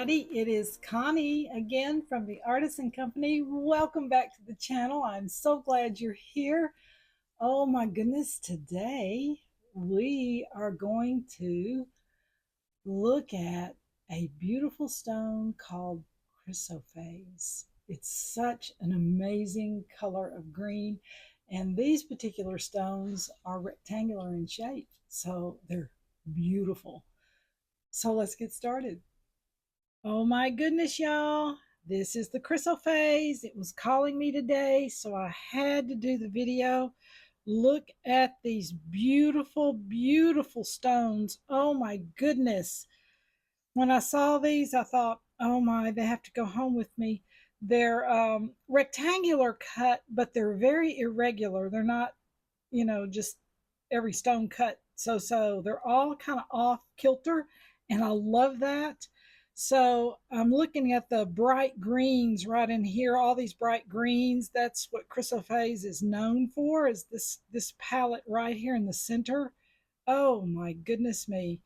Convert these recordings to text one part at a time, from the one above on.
everybody. It is Connie again from the Artisan Company. Welcome back to the channel. I'm so glad you're here. Oh my goodness, today we are going to look at a beautiful stone called Chrysoprase. It's such an amazing color of green, and these particular stones are rectangular in shape, so they're beautiful. So let's get started. Oh my goodness, y'all. This is the Chrysoprase. It was calling me today, so I had to do the video. Look at these beautiful, beautiful stones. Oh my goodness. When I saw these, I thought, oh my, they have to go home with me. They're rectangular cut, but they're very irregular. They're not, just every stone cut so. They're all kind of off kilter, and I love that. So I'm looking at the bright greens right in here, all these bright greens. That's what Chrysoprase is known for, is this palette right here in the center. Oh my goodness me.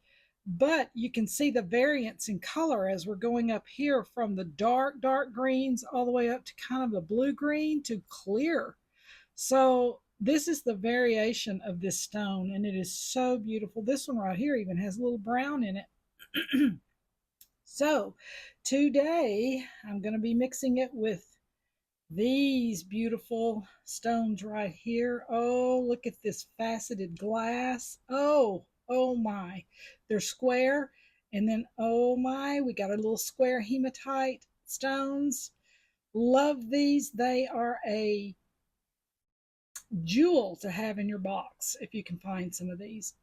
But you can see the variance in color as we're going up here from the dark greens all the way up to kind of the blue green to clear. So this is the variation of this stone, and it is so beautiful. This one right here even has a little brown in it. So today I'm going to be mixing it with these beautiful stones right here. Oh, look at this faceted glass. Oh my. They're square. And then, oh my, we got a little square hematite stones. Love these. They are a jewel to have in your box if you can find some of these.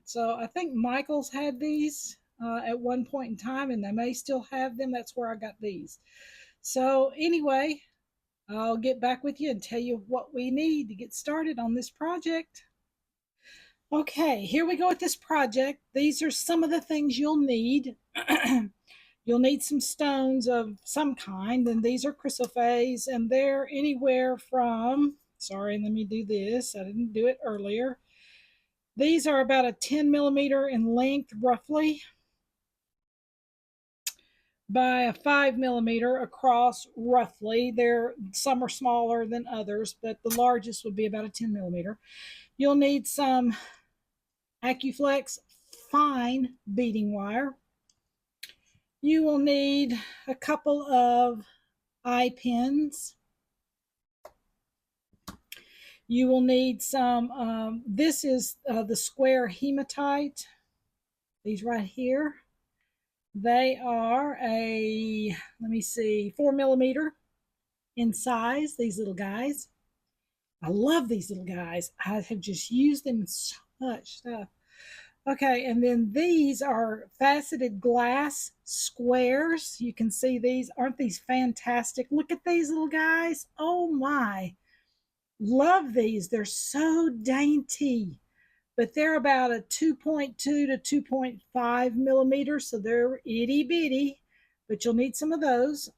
So I think Michael's had these at one point in time, and they may still have them. That's where I got these. So anyway, I'll get back with you and tell you what we need to get started on this project. Okay, here we go with this project. These are some of the things you'll need. You'll need some stones of some kind, and these are chrysoprase, and they're anywhere from, sorry, let me do this. I didn't do it earlier. These are about a 10 millimeter in length, roughly, by a 5 millimeter across, roughly. Some are smaller than others, but the largest would be about a 10 millimeter. You'll need some AccuFlex fine beading wire. You will need a couple of eye pins. You will need some, this is the square hematite, these right here. They are let me see, 4 millimeter in size, these little guys. I love these little guys. I have just used them in so much stuff. Okay, and then these are faceted glass squares. You can see these. Aren't these fantastic? Look at these little guys. Oh my. Love these. They're so dainty. But they're about a 2.2 to 2.5 millimeters, so they're itty bitty, but you'll need some of those.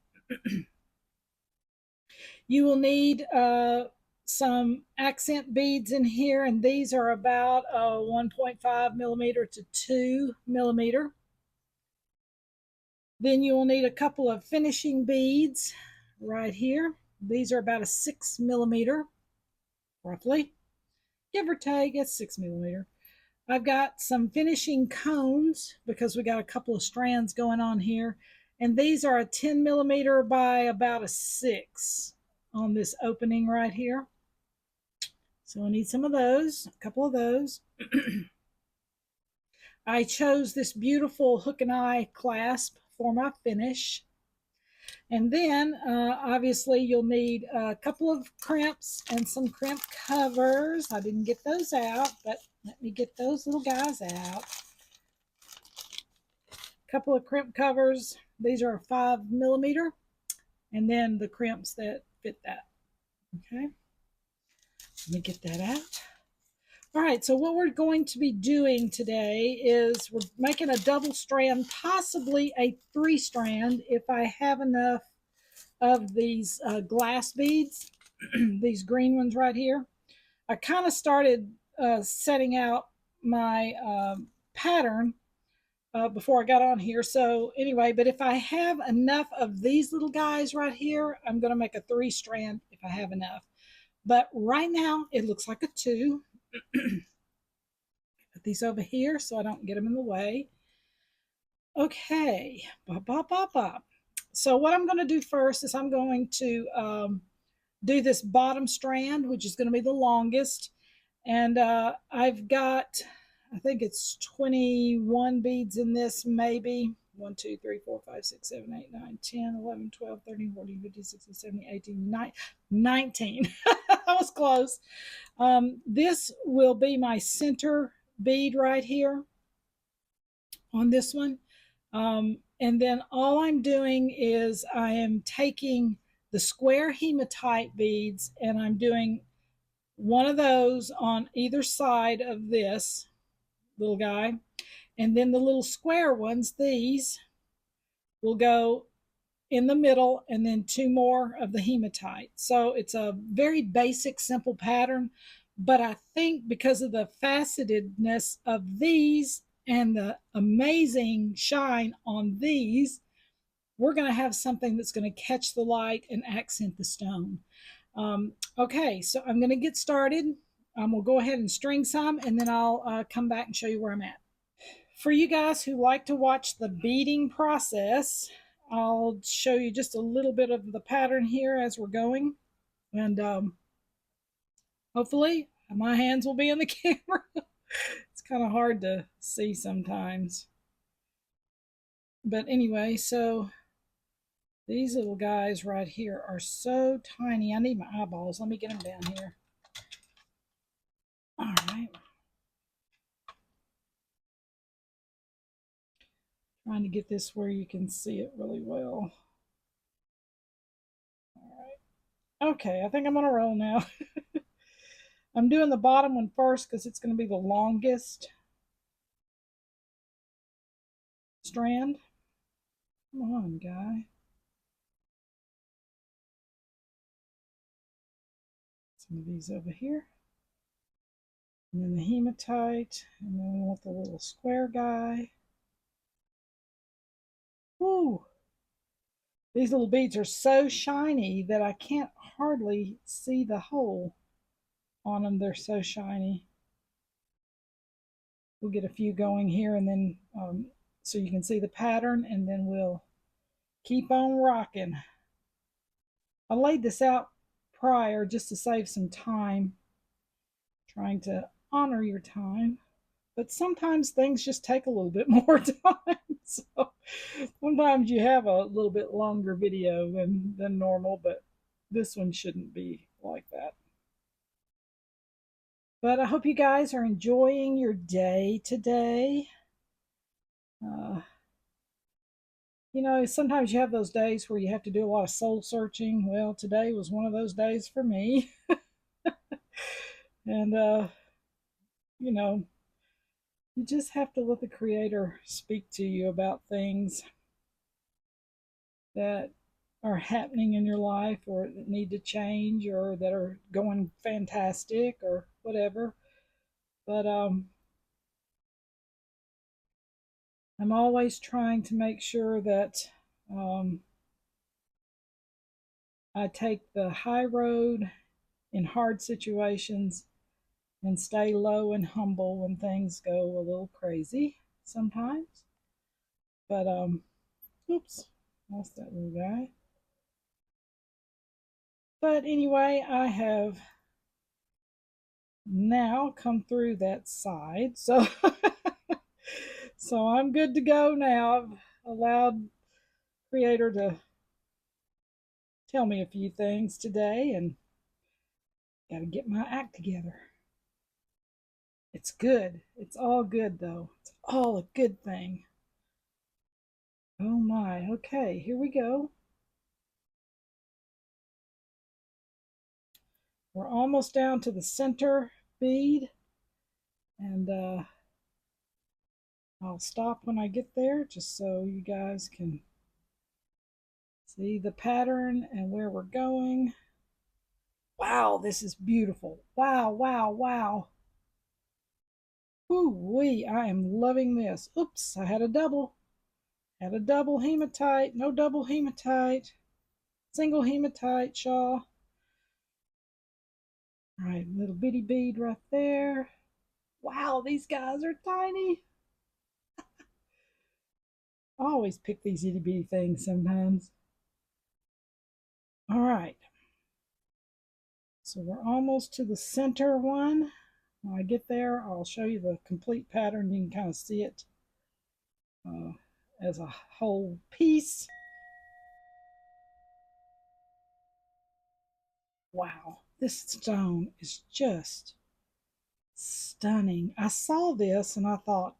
You will need some accent beads in here, and these are about 1.5 millimeter to 2 millimeter. Then you will need a couple of finishing beads right here. These are about a 6 millimeter, roughly, give or take. It's 6 millimeter. I've got some finishing cones because we got a couple of strands going on here, and these are a 10 millimeter by about a 6 on this opening right here. So I need some of those, a couple of those. I chose this beautiful hook and eye clasp for my finish. And then obviously you'll need a couple of crimps and some crimp covers. I didn't get those out, but let me get those little guys out. A couple of crimp covers. These are 5 millimeter. And then the crimps that fit that. Okay. Let me get that out. All right, so what we're going to be doing today is we're making a double strand, possibly a 3 strand if I have enough of these glass beads, these green ones right here. I kind of started setting out my pattern before I got on here. So anyway, but if I have enough of these little guys right here, I'm going to make a 3-strand if I have enough. But right now it looks like a 2. Put these over here so I don't get them in the way. Okay, bop, bop, bop, bop. So what I'm going to do first is I'm going to do this bottom strand, which is going to be the longest. And I've got, I think it's 21 beads in this, maybe. 1, 2, 3, 4, 5, 6, 7, 8, 9, 10, 11, 12, 13, 14, 15, 16, 17, 18, 19. That was close. This will be my center bead right here on this one. And then all I'm doing is I am taking the square hematite beads and I'm doing one of those on either side of this little guy. And then the little square ones, these, will go in the middle and then 2 more of the hematite. So it's a very basic, simple pattern. But I think because of the facetedness of these and the amazing shine on these, we're going to have something that's going to catch the light and accent the stone. Okay, so I'm going to get started. We'll go ahead and string some, and then I'll come back and show you where I'm at. For you guys who like to watch the beading process, I'll show you just a little bit of the pattern here as we're going. And hopefully my hands will be in the camera. It's kind of hard to see sometimes. But anyway, so these little guys right here are so tiny. I need my eyeballs. Let me get them down here. All right. Trying to get this where you can see it really well. All right. Okay, I think I'm on a roll now. I'm doing the bottom one first because it's going to be the longest strand. Come on, guy. Some of these over here. And then the hematite. And then we want the little square guy. Woo! These little beads are so shiny that I can't hardly see the hole on them. They're so shiny. We'll get a few going here and then so you can see the pattern, and then we'll keep on rocking. I laid this out prior just to save some time, trying to honor your time. But sometimes things just take a little bit more time. So sometimes you have a little bit longer video than normal, but this one shouldn't be like that. But I hope you guys are enjoying your day today. You know, sometimes you have those days where you have to do a lot of soul searching. Well, today was one of those days for me. And, you know, you just have to let the Creator speak to you about things that are happening in your life or that need to change or that are going fantastic or whatever. But I'm always trying to make sure that I take the high road in hard situations and stay low and humble when things go a little crazy sometimes. But oops, lost that little guy. But anyway, I have now come through that side, so so I'm good to go now. I've allowed Creator to tell me a few things today, and got to get my act together. It's good. It's all good, though. It's all a good thing. Oh my. Okay, here we go. We're almost down to the center bead, and I'll stop when I get there just so you guys can see the pattern and where we're going. Wow, this is beautiful. Wow, wow, wow. Ooh-wee, I am loving this. Oops, I had a double. Had a double hematite. No double hematite. Single hematite, Shaw. All right, little bitty bead right there. Wow, these guys are tiny. I always pick these itty bitty things sometimes. All right, so we're almost to the center one. When I get there, I'll show you the complete pattern. You can kind of see it as a whole piece. Wow, this stone is just stunning. I saw this and I thought,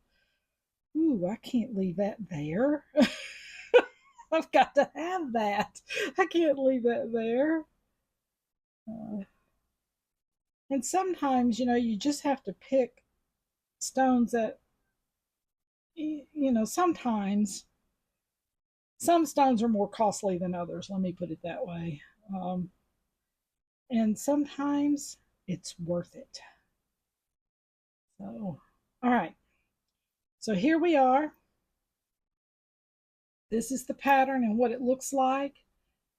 ooh, I can't leave that there. I've got to have that. I can't leave that there. Uh, and sometimes, you just have to pick stones that, sometimes some stones are more costly than others. Let me put it that way. Um, and sometimes it's worth it. So, all right. So here we are. This is the pattern and what it looks like.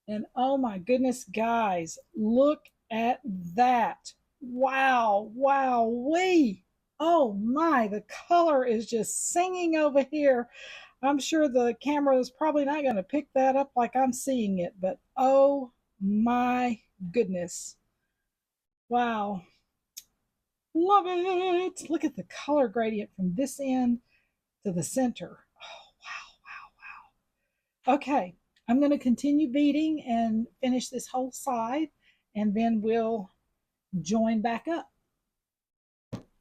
And oh my goodness, guys, look at that. Wow, wow, wee. Oh my, the color is just singing over here. I'm sure the camera is probably not going to pick that up like I'm seeing it, but oh my goodness. Wow. Love it. Look at the color gradient from this end to the center. Oh, wow, wow, wow. Okay, I'm going to continue beading and finish this whole side, and then we'll join back up.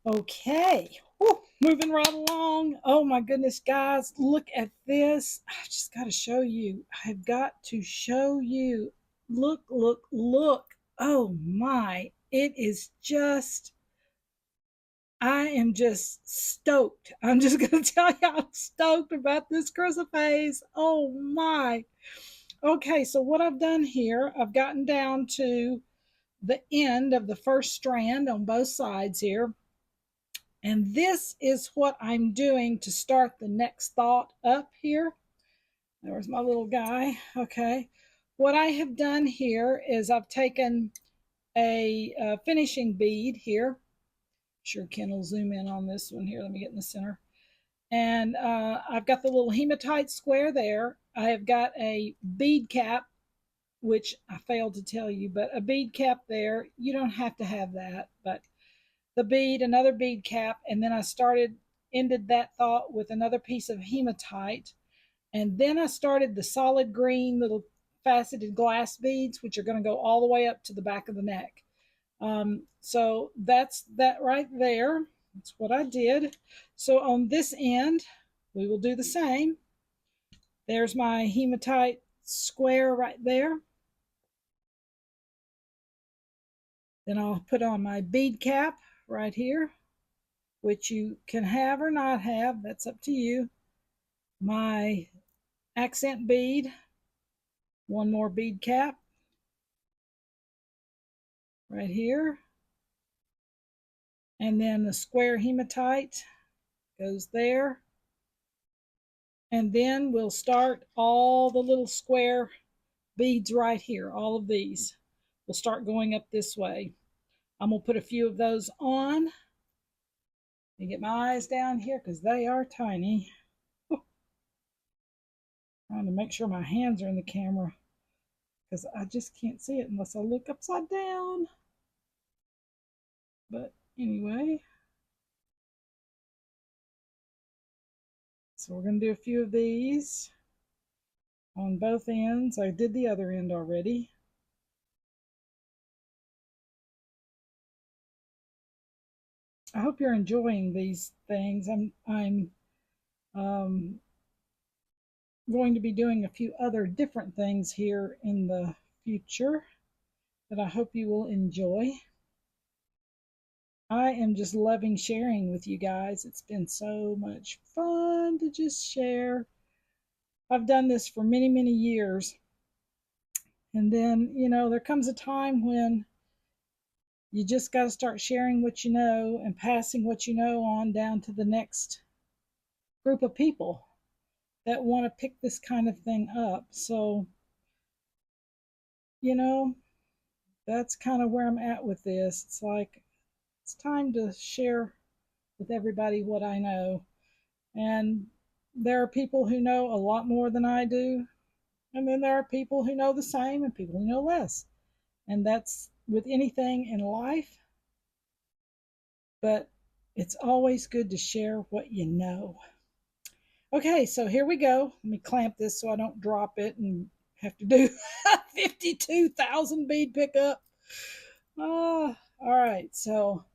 Okay, whew, moving right along. Oh my goodness, guys, look at this. I just got to show you. I've got to show you. Look, look, look. Oh my, it is just, I am just stoked. I'm just going to tell you, I'm stoked about this chrysoprase. Oh my. Okay, so what I've done here, I've gotten down to the end of the first strand on both sides here. And this is what I'm doing to start the next thought up here. There's my little guy. Okay. What I have done here is I've taken a finishing bead here. Sure, Ken will zoom in on this one here. Let me get in the center. And I've got the little hematite square there. I have got a bead cap, which I failed to tell you, but a bead cap there. You don't have to have that, but the bead, another bead cap, and then I ended that thought with another piece of hematite. And then I started the solid green little faceted glass beads, which are going to go all the way up to the back of the neck. So that's that right there. That's what I did. So on this end, we will do the same. There's my hematite square right there. Then I'll put on my bead cap right here, which you can have or not have. That's up to you. My accent bead, one more bead cap right here. And then the square hematite goes there. And then we'll start all the little square beads right here, all of these. We'll start going up this way. I'm going to put a few of those on. Let me get my eyes down here because they are tiny. Trying to make sure my hands are in the camera because I just can't see it unless I look upside down. But anyway, so we're going to do a few of these on both ends. I did the other end already. I hope you're enjoying these things. I'm going to be doing a few other different things here in the future that I hope you will enjoy. I am just loving sharing with you guys. It's been so much fun to just share. I've done this for many, many years. And then, there comes a time when You just got to start sharing what you know and passing what you know on down to the next group of people that want to pick this kind of thing up. So, you know, that's kind of where I'm at with this. It's like, it's time to share with everybody what I know. And there are people who know a lot more than I do. And then there are people who know the same and people who know less. And that's with anything in life. But it's always good to share what you know. Okay, so here we go. Let me clamp this so I don't drop it and have to do 52,000 bead pickup. All right, so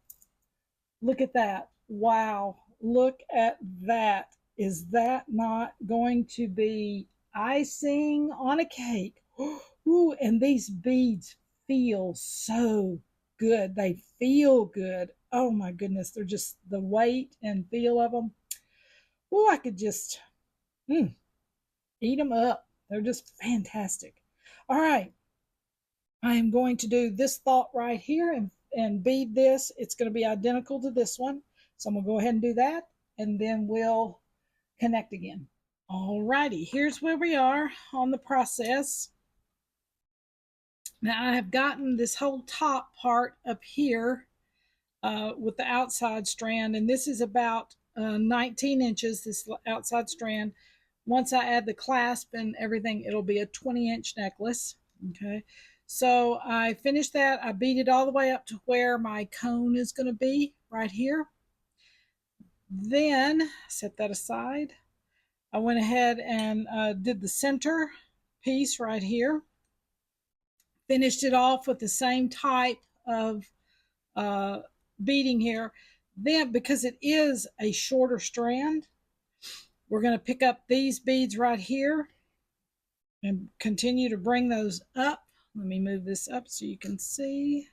look at that. Wow, look at that. Is that not going to be icing on a cake? Ooh, and these beads feel so good. They feel good. Oh my goodness, they're just the weight and feel of them. Oh, I could just eat them up. They're just fantastic. All right, I am going to do this thought right here and bead this. It's going to be identical to this one. So I'm going to go ahead and do that, and then we'll connect again. All righty, here's where we are on the process. Now I have gotten this whole top part up here with the outside strand, and this is about 19 inches, this outside strand. Once I add the clasp and everything, it'll be a 20-inch necklace. Okay, so I finished that. I beat it all the way up to where my cone is going to be right here. Then set that aside. I went ahead and did the center piece right here. Finished it off with the same type of uh, beading here. Then, because it is a shorter strand, we're going to pick up these beads right here and continue to bring those up. Let me move this up so you can see.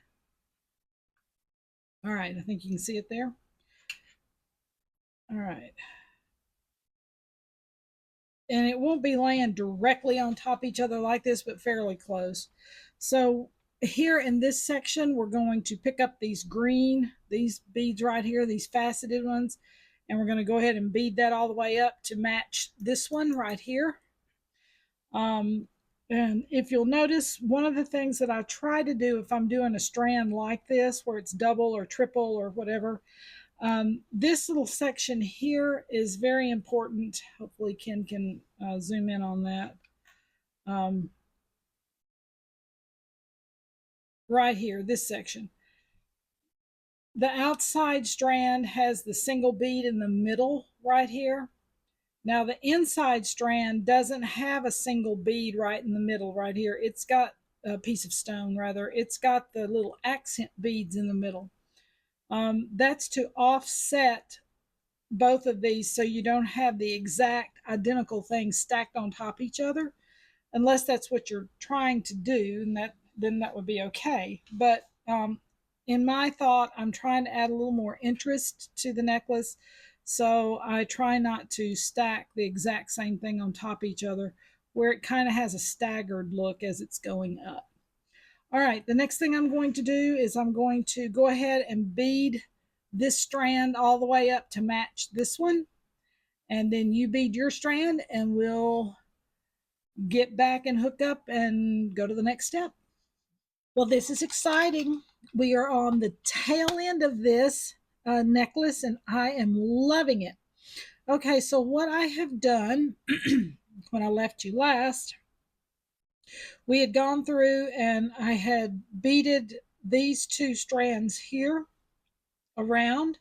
All right, I think you can see it there. All right. And it won't be laying directly on top of each other like this, but fairly close. So here in this section, we're going to pick up these beads right here, these faceted ones, and we're going to go ahead and bead that all the way up to match this one right here. And if you'll notice, one of the things that I try to do if I'm doing a strand like this, where it's double or triple or whatever, this little section here is very important. Hopefully Ken can zoom in on that. Right here, this section. The outside strand has the single bead in the middle right here. Now the inside strand doesn't have a single bead right in the middle right here. It's got a piece of stone rather. It's got the little accent beads in the middle. That's to offset both of these so you don't have the exact identical things stacked on top of each other, unless that's what you're trying to do, and then that would be okay. But in my thought, I'm trying to add a little more interest to the necklace, so I try not to stack the exact same thing on top of each other, where it kind of has a staggered look as it's going up. All right, the next thing I'm going to do is I'm going to go ahead and bead this strand all the way up to match this one, and then you bead your strand, and we'll get back and hook up and go to the next step. Well, this is exciting. We are on the tail end of this necklace, and I am loving it. Okay, so what I have done when I left you last, we had gone through and I had beaded these two strands here around,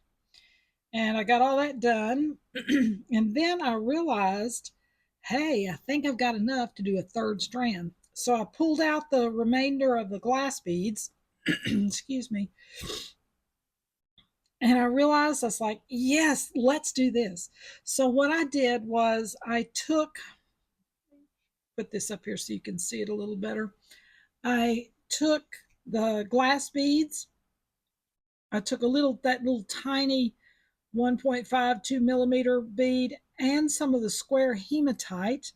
and I got all that done. And then I realized, hey, I think I've got enough to do a third strand. So I pulled out the remainder of the glass beads, excuse me, and I realized, I was like, yes, let's do this. So what I did was I put this up here so you can see it a little better. I took the glass beads. I took that little tiny 1.52 millimeter bead and some of the square hematite,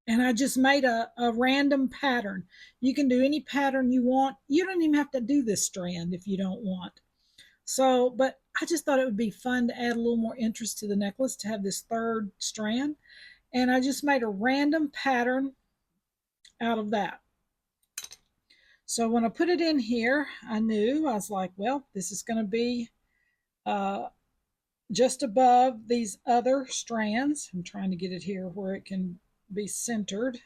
And I just made a random pattern. You can do any pattern you want. You don't even have to do this strand if you don't want. So, but I just thought it would be fun to add a little more interest to the necklace to have this third strand. And I just made a random pattern out of that. So when I put it in here, I was like, well, this is going to be just above these other strands. I'm trying to get it here where it can be centered.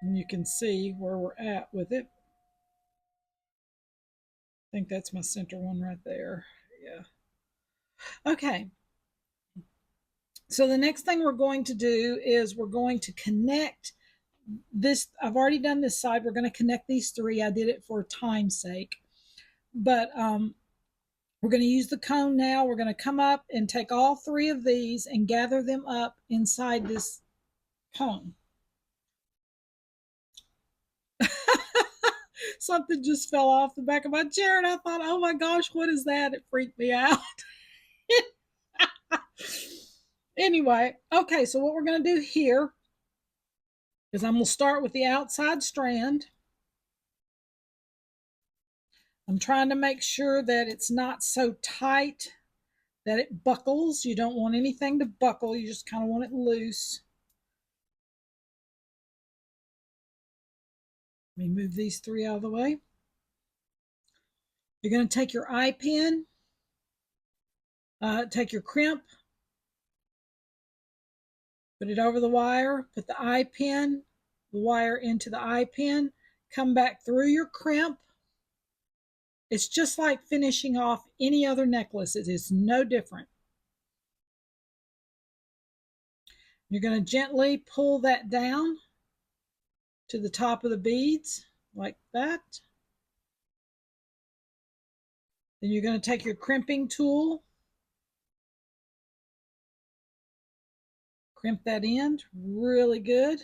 And you can see where we're at with it. I think that's my center one right there. Yeah. Okay. So the next thing we're going to do is we're going to connect this. I've already done this side. We're going to connect these three. I did it for time's sake. But we're going to use the cone now. We're going to come up and take all three of these and gather them up inside this cone. Something just fell off the back of my chair and I thought, oh my gosh, what is that? It freaked me out. Anyway, okay, so what we're going to do here is I'm going to start with the outside strand. I'm trying to make sure that it's not so tight that it buckles. You don't want anything to buckle. You just kind of want it loose. Let me move these three out of the way. You're going to take your eye pin, take your crimp, put it over the wire, put the eye pin, the wire into the eye pin, come back through your crimp. It's just like finishing off any other necklace. It is no different. You're going to gently pull that down to the top of the beads like that. Then you're going to take your crimping tool, crimp that end really good.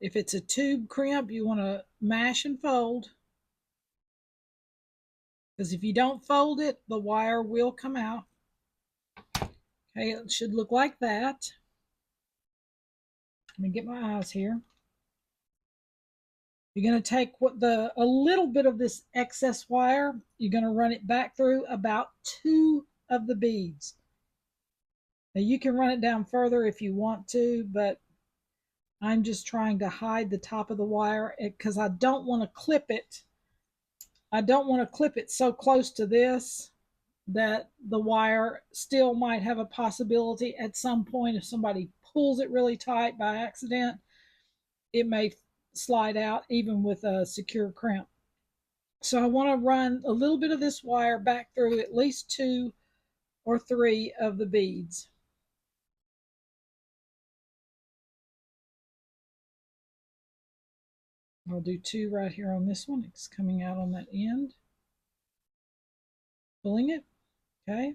If it's a tube crimp, you want to mash and fold, because if you don't fold it, the wire will come out. Okay, it should look like that. Let me get my eyes here. You're going to take a little bit of this excess wire. You're going to run it back through about 2 of the beads. Now you can run it down further if you want to, but I'm just trying to hide the top of the wire because I don't want to clip it. I don't want to clip it so close to this that the wire still might have a possibility at some point, if somebody pulls it really tight by accident, it may slide out even with a secure crimp. So I want to run a little bit of this wire back through at least 2 or 3 of the beads. I'll do 2 right here on this one. It's coming out on that end. Pulling it. Okay.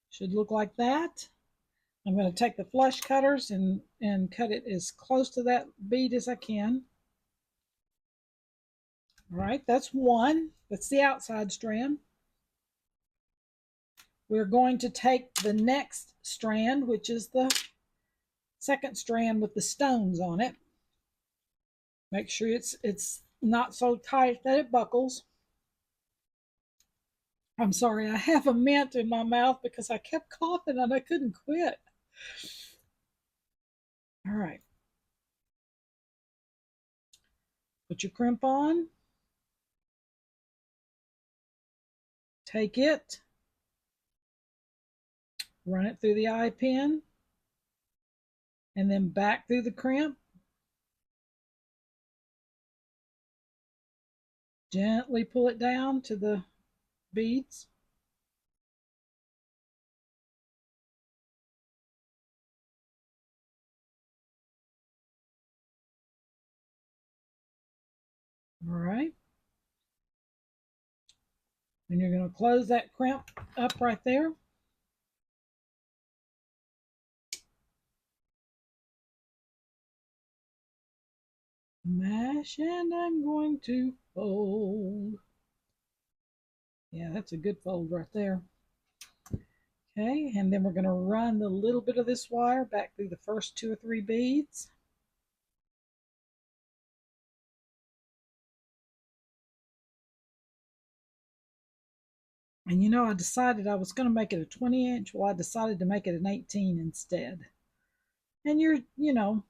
Should look like that. I'm going to take the flush cutters and cut it as close to that bead as I can. All right, that's one. That's the outside strand. We're going to take the next strand, which is the second strand with the stones on it. Make sure it's not so tight that it buckles. I'm sorry, I have a mint in my mouth because I kept coughing and I couldn't quit. All right. Put your crimp on. Take it. Run it through the eye pin. And then back through the crimp. Gently pull it down to the beads. All right. And you're going to close that crimp up right there. Mash, and I'm going to fold. Yeah, that's a good fold right there. Okay, and then we're going to run the little bit of this wire back through the first 2 or 3 beads. And you know, I decided I was going to make it a 20-inch. Well, I decided to make it an 18 instead. And you know,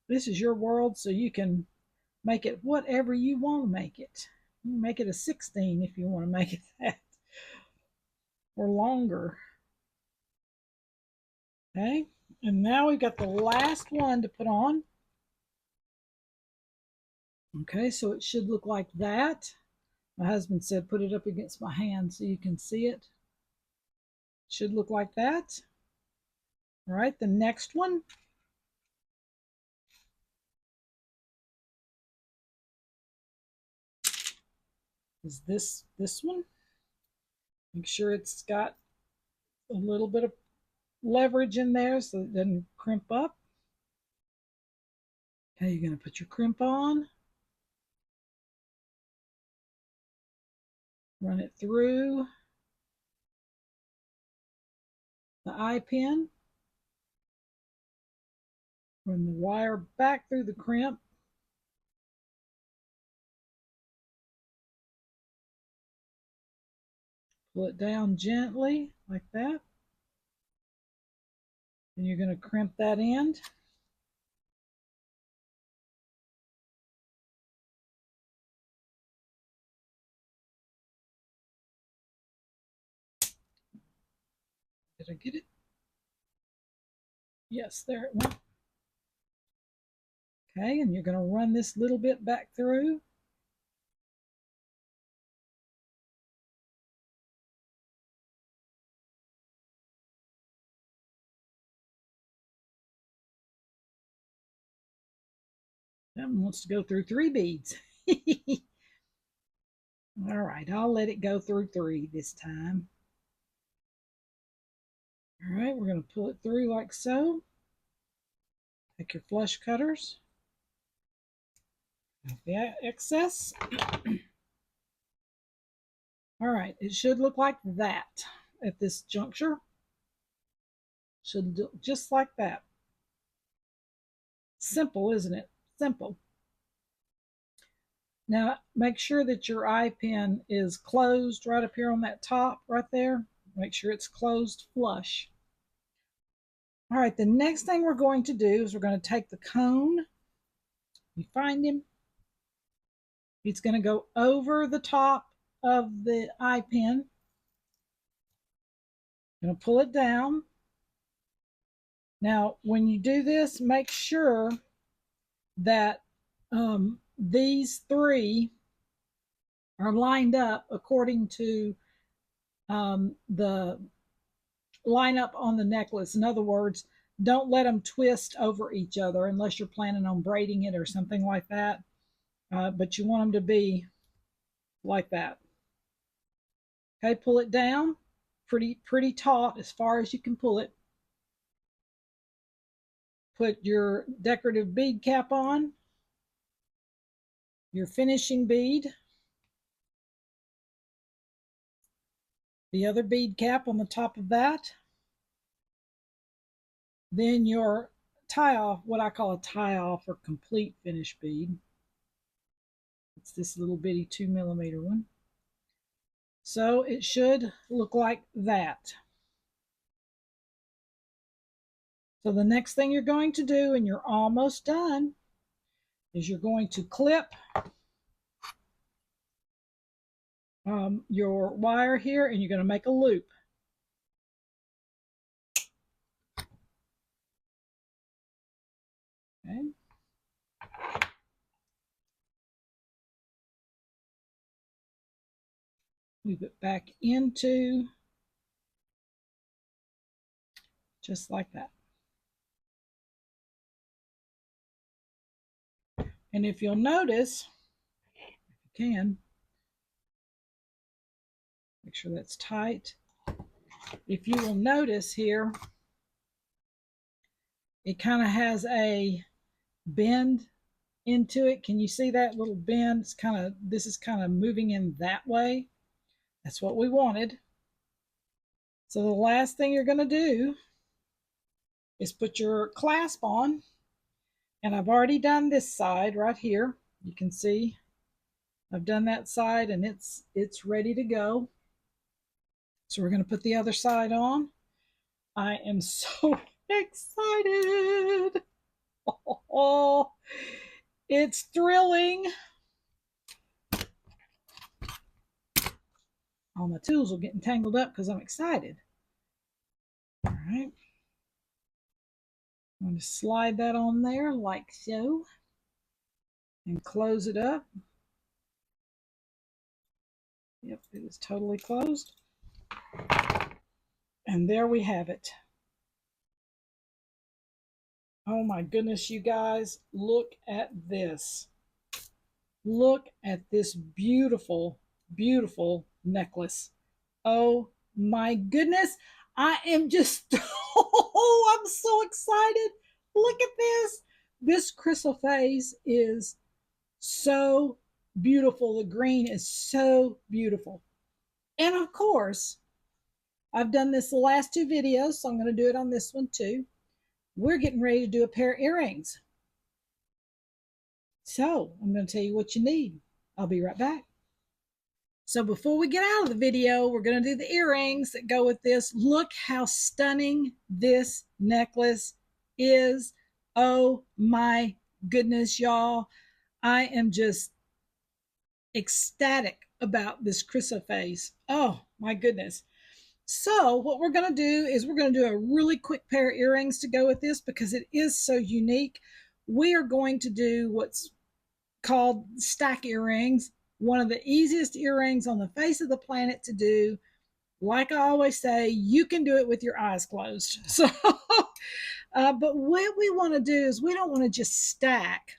this is your world, so you can make it whatever you want to make it. You can make it a 16 if you want to make it that, or longer. Okay, and now we've got the last one to put on. Okay, so it should look like that. My husband said put it up against my hand so you can see it. Should look like that. All right, the next one is this one. Make sure it's got a little bit of leverage in there so it doesn't crimp up. Okay, you're going to put your crimp on. Run it through the eye pin. Run the wire back through the crimp. Pull it down gently like that. And you're going to crimp that end. Did I get it? Yes, there it went. Okay, and you're going to run this little bit back through. That one wants to go through 3 beads. All right, I'll let it go through 3 this time. All right, we're going to pull it through like so. Take your flush cutters. The excess. All right, it should look like that at this juncture. Should look just like that. Simple, isn't it? Simple. Now, make sure that your eye pin is closed right up here on that top right there. Make sure it's closed flush. All right, the next thing we're going to do is we're going to take the cone. You find him. It's going to go over the top of the eye pin. Going to pull it down. Now, when you do this, make sure that these 3 are lined up according to the lineup on the necklace. In other words, don't let them twist over each other unless you're planning on braiding it or something like that. But you want them to be like that. Okay, pull it down pretty taut as far as you can pull it. Put your decorative bead cap on, your finishing bead, the other bead cap on the top of that, then your tie off, what I call a tie off or complete finish bead. It's this little bitty 2mm one. So it should look like that. So the next thing you're going to do, and you're almost done, is you're going to clip your wire here, and you're going to make a loop. Okay. Move it back into just like that. And if you'll notice, if you can, make sure that's tight. If you will notice here, it kind of has a bend into it. Can you see that little bend? It's kind of, this is kind of moving in that way. That's what we wanted. So the last thing you're going to do is put your clasp on. And I've already done this side right here. You can see I've done that side and it's ready to go. So we're going to put the other side on. I am so excited. Oh, it's thrilling. All my tools are getting tangled up because I'm excited. All right. I'm going to slide that on there like so and close it up. Yep, it is totally closed. And there we have it. Oh my goodness, you guys, look at this. Look at this beautiful, beautiful necklace. Oh my goodness, I am just, oh, I'm so excited. Look at this. This chrysoprase is so beautiful. The green is so beautiful. And of course, I've done this the last two videos, so I'm going to do it on this one too. We're getting ready to do a pair of earrings. So I'm going to tell you what you need. I'll be right back. So before we get out of the video, we're going to do the earrings that go with this. Look how stunning this necklace is. Oh my goodness, y'all. I am just ecstatic about this chrysoprase. Oh my goodness. So what we're going to do is we're going to do a really quick pair of earrings to go with this because it is so unique. We are going to do what's called stack earrings, one of the easiest earrings on the face of the planet to do. Like I always say, you can do it with your eyes closed. So, but what we want to do is we don't want to just stack.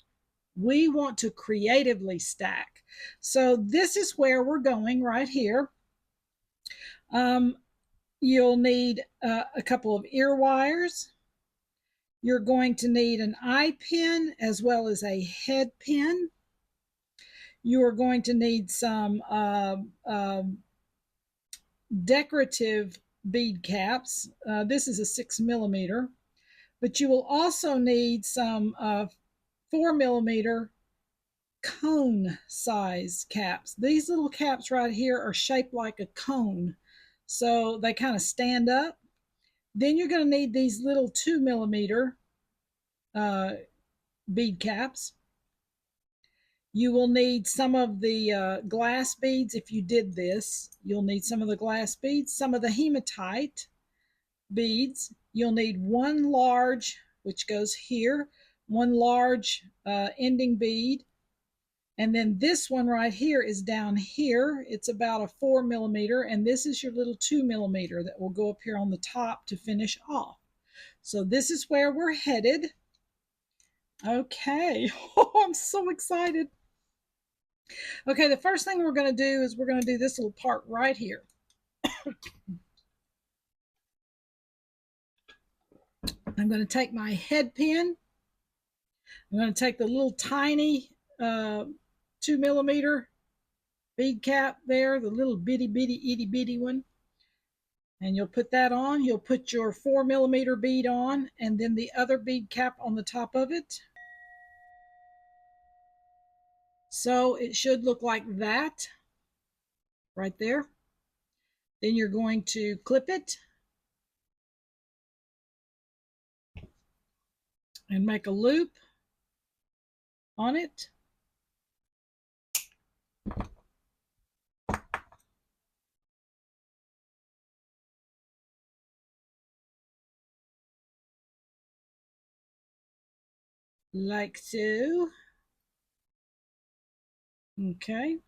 We want to creatively stack. So this is where we're going right here. You'll need a couple of ear wires. You're going to need an eye pin as well as a head pin. You are going to need some decorative bead caps. This is a 6mm, but you will also need some 4mm cone size caps. These little caps right here are shaped like a cone, so they kind of stand up. Then you're going to need these little 2mm bead caps. You will need some of the glass beads. If you did this, you'll need some of the glass beads, some of the hematite beads. You'll need one large, which goes here, one large ending bead. And then this one right here is down here. It's about a 4mm, and this is your little 2mm that will go up here on the top to finish off. So this is where we're headed. Okay, oh, I'm so excited. Okay, the first thing we're going to do is we're going to do this little part right here. I'm going to take my head pin. I'm going to take the little tiny 2mm bead cap there, the little bitty itty bitty one. And you'll put that on. You'll put your 4mm bead on and then the other bead cap on the top of it. So it should look like that right there. Then you're going to clip it and make a loop on it. Like so. Okay,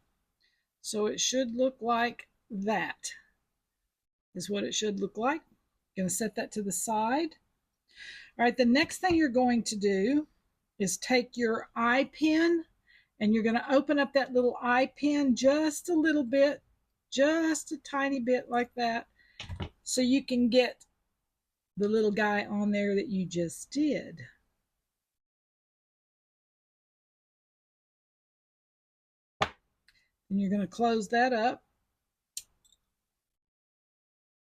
so it should look like that is what it should look like. Going to set that to the side. All right, the next thing you're going to do is take your eye pin and you're going to open up that little eye pin just a little bit, just a tiny bit like that, so you can get the little guy on there that you just did. And you're going to close that up.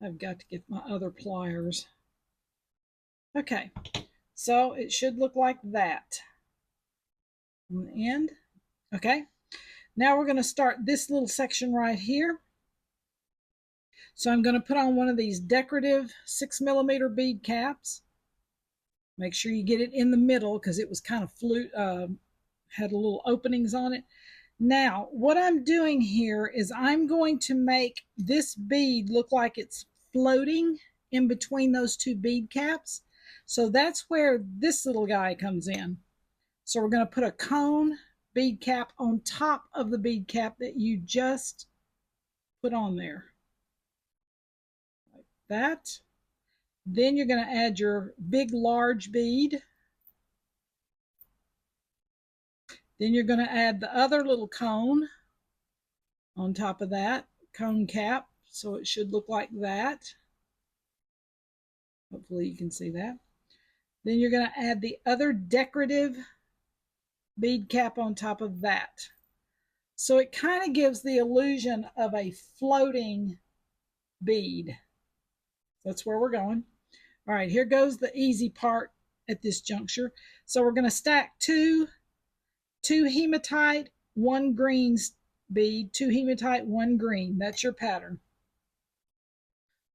I've got to get my other pliers. Okay, so it should look like that on the end. Okay, now we're going to start this little section right here. So I'm going to put on one of these decorative 6mm bead caps. Make sure you get it in the middle because it was kind of had little openings on it. Now, what I'm doing here is I'm going to make this bead look like it's floating in between those two bead caps. So that's where this little guy comes in. So we're going to put a cone bead cap on top of the bead cap that you just put on there. Like that. Then you're going to add your big large bead. Then you're going to add the other little cone on top of that cone cap. So it should look like that. Hopefully you can see that. Then you're going to add the other decorative bead cap on top of that. So it kind of gives the illusion of a floating bead. That's where we're going. All right, here goes the easy part at this juncture. So we're going to stack two hematite, one green bead, two hematite, one green. That's your pattern.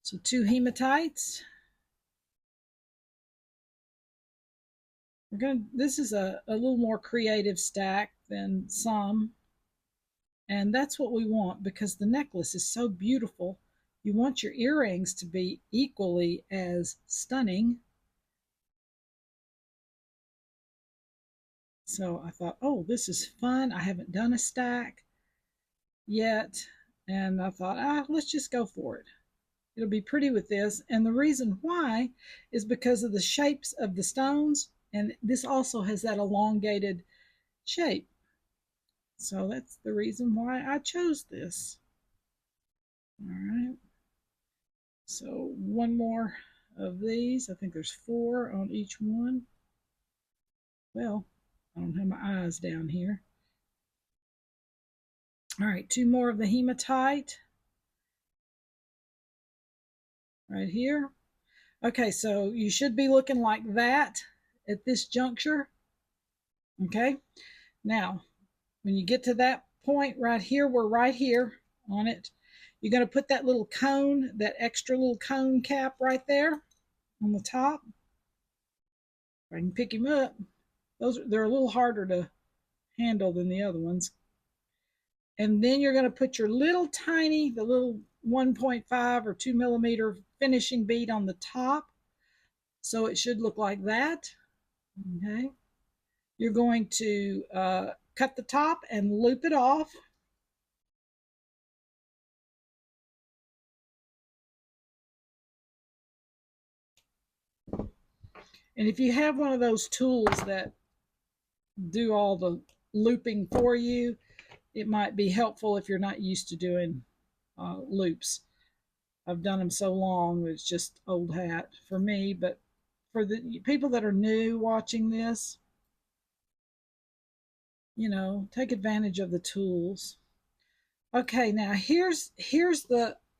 So two hematites. This is a little more creative stack than some. And that's what we want because the necklace is so beautiful. You want your earrings to be equally as stunning. So I thought, oh, this is fun. I haven't done a stack yet. And I thought, let's just go for it. It'll be pretty with this. And the reason why is because of the shapes of the stones. And this also has that elongated shape. So that's the reason why I chose this. All right. So one more of these. I think there's 4 on each one. Well, I don't have my eyes down here. All right, 2 more of the hematite right here. Okay, so you should be looking like that at this juncture. Okay, now when you get to that point right here, we're right here on it. You're going to put that little cone, that extra little cone cap right there on the top. If I can pick him up. They're a little harder to handle than the other ones. And then you're going to put your little tiny, the little 1.5 or 2mm finishing bead on the top. So it should look like that. Okay. You're going to cut the top and loop it off. And if you have one of those tools that do all the looping for you, it might be helpful if you're not used to doing loops. I've done them so long, it's just old hat for me. But for the people that are new watching this, you know, take advantage of the tools. Okay, now here's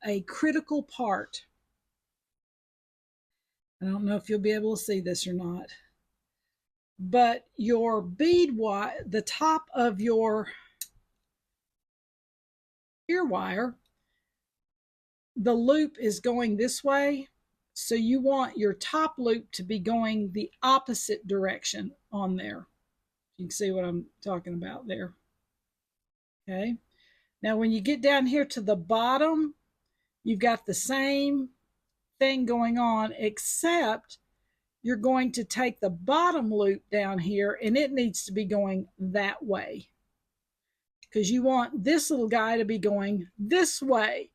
a critical part. I don't know if you'll be able to see this or not, but your bead wire, the top of your ear wire, the loop is going this way. So you want your top loop to be going the opposite direction on there. You can see what I'm talking about there. Okay. Now, when you get down here to the bottom, you've got the same thing going on, except you're going to take the bottom loop down here and it needs to be going that way because you want this little guy to be going this way.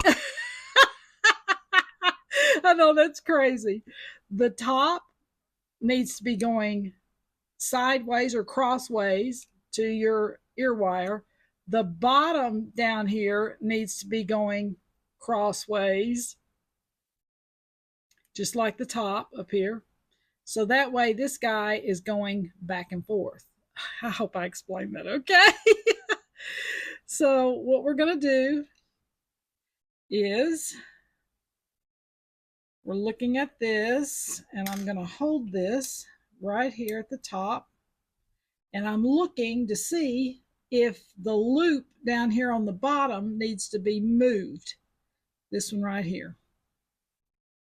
I know that's crazy. The top needs to be going sideways or crossways to your ear wire. The bottom down here needs to be going crossways, just like the top up here. So that way this guy is going back and forth. I hope I explained that okay. So what we're going to do is we're looking at this, and I'm going to hold this right here at the top, and I'm looking to see if the loop down here on the bottom needs to be moved. This one right here.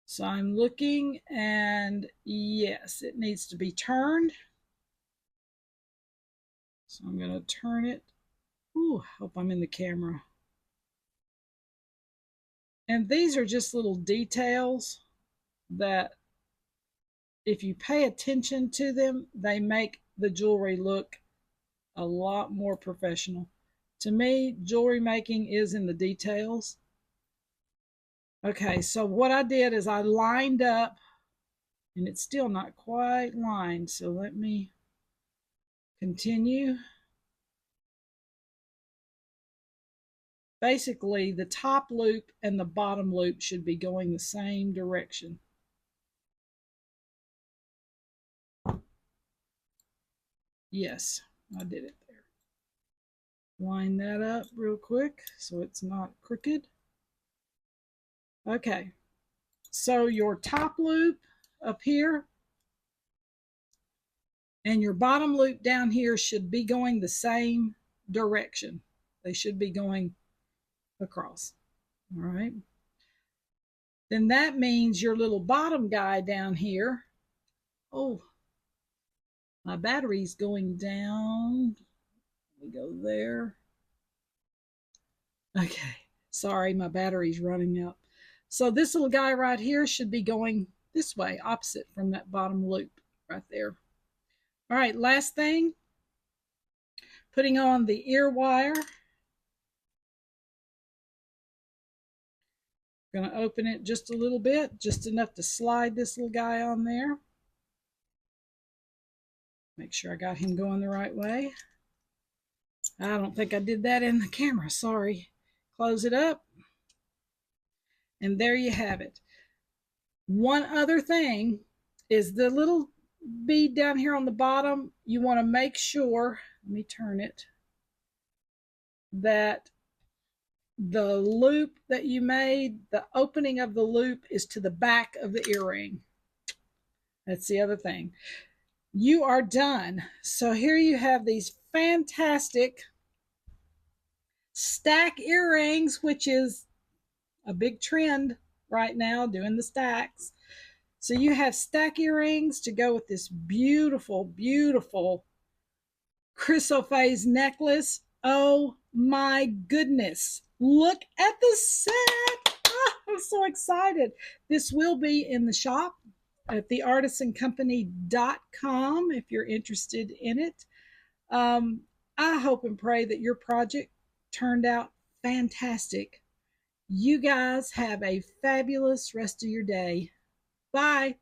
So I'm looking, and yes, it needs to be turned. So I'm going to turn it. Ooh, hope I'm in the camera. And these are just little details that if you pay attention to them, they make the jewelry look a lot more professional. To me, jewelry making is in the details. Okay, so what I did is I lined up, and it's still not quite lined, so let me continue. Basically, the top loop and the bottom loop should be going the same direction. Yes, I did it there. Line that up real quick so it's not crooked. Okay, so your top loop up here and your bottom loop down here should be going the same direction. They should be going across. All right. Then that means your little bottom guy down here. Oh, my battery's going down. We go there. Okay, sorry, my battery's running out. So this little guy right here should be going this way, opposite from that bottom loop right there. All right, last thing, putting on the ear wire. I'm going to open it just a little bit, just enough to slide this little guy on there. Make sure I got him going the right way. I don't think I did that in the camera, sorry. Close it up. And there you have it. One other thing is the little bead down here on the bottom, you want to make sure, let me turn it, that the loop that you made, the opening of the loop is to the back of the earring. That's the other thing. You are done. So here you have these fantastic stack earrings, which is a big trend right now, doing the stacks. So you have stack earrings to go with this beautiful, beautiful Chrysoprase necklace. Oh my goodness. Look at the set. Oh, I'm so excited. This will be in the shop at theartisancompany.com if you're interested in it. I hope and pray that your project turned out fantastic. You guys have a fabulous rest of your day. Bye.